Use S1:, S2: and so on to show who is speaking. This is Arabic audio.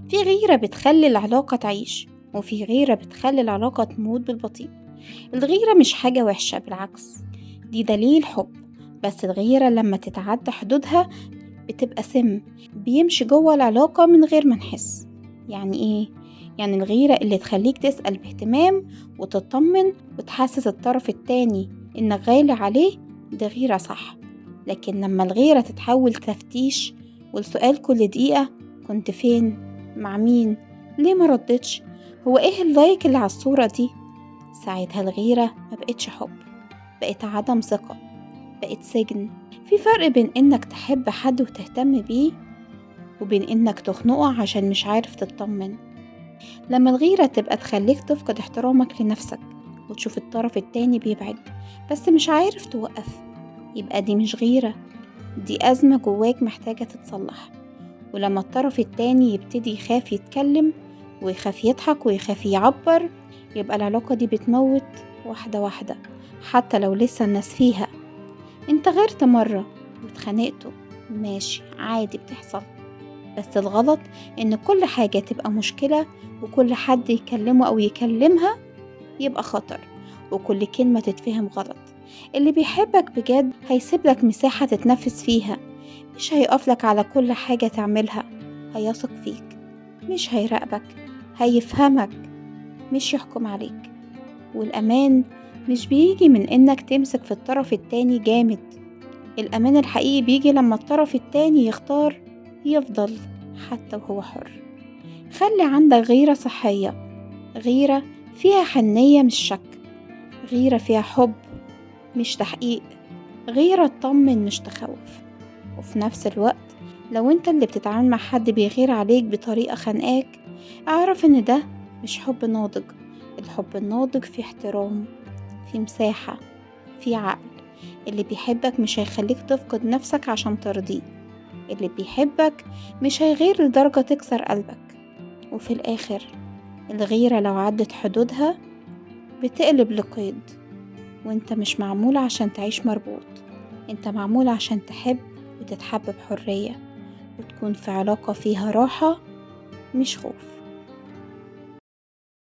S1: في غيرة بتخلي العلاقة تعيش، وفي غيرة بتخلي العلاقة تموت بالبطيء. الغيرة مش حاجة وحشة، بالعكس دي دليل حب. بس الغيرة لما تتعدى حدودها بتبقى سم بيمشي جوه العلاقة من غير ما نحس. يعني ايه؟ يعني الغيرة اللي تخليك تسأل باهتمام وتطمن وتحسس الطرف التاني انك غالي عليه، ده غيرة صح. لكن لما الغيرة تتحول تفتيش والسؤال كل دقيقة: كنت فين؟ مع مين؟ ليه ما ردتش؟ هو ايه اللايك اللي على الصورة دي؟ ساعتها الغيرة ما بقتش حب، بقت عدم ثقة، بقت سجن. في فرق بين انك تحب حد وتهتم بيه، وبين انك تخنقه عشان مش عارف تطمن. لما الغيرة تبقى تخليك تفقد احترامك لنفسك وتشوف الطرف التاني بيبعد بس مش عارف توقف، يبقى دي مش غيرة، دي أزمة جواك محتاجة تتصلح. ولما الطرف التاني يبتدي يخاف يتكلم ويخاف يضحك ويخاف يعبر، يبقى العلاقة دي بتموت واحدة واحدة، حتى لو لسه الناس فيها. انت غيرت مرة واتخانقتوا، ماشي عادي بتحصل، بس الغلط ان كل حاجة تبقى مشكلة، وكل حد يكلمه او يكلمها يبقى خطر، وكل كلمة تتفهم غلط. اللي بيحبك بجد هيسيبلك مساحة تتنفس فيها، مش هيقفلك على كل حاجة تعملها. هيثق فيك، مش هيراقبك، هيفهمك مش يحكم عليك. والأمان مش بيجي من إنك تمسك في الطرف التاني جامد، الأمان الحقيقي بيجي لما الطرف التاني يختار يفضل حتى وهو حر. خلي عندك غيرة صحية، غيرة فيها حنية مش شك، غيرة فيها حب مش تحقيق، غيرة تطمن مش تخوف. وفي نفس الوقت لو انت اللي بتتعامل مع حد بيغير عليك بطريقة خانقاك، اعرف ان ده مش حب ناضج. الحب الناضج فيه احترام، فيه مساحة، فيه عقل. اللي بيحبك مش هيخليك تفقد نفسك عشان ترضيه، اللي بيحبك مش هيغير لدرجة تكسر قلبك. وفي الآخر الغيرة لو عدت حدودها بتقلب لقيد، وانت مش معمول عشان تعيش مربوط، انت معمول عشان تحب وتتحب بحرية، وتكون في علاقة فيها راحة مش خوف.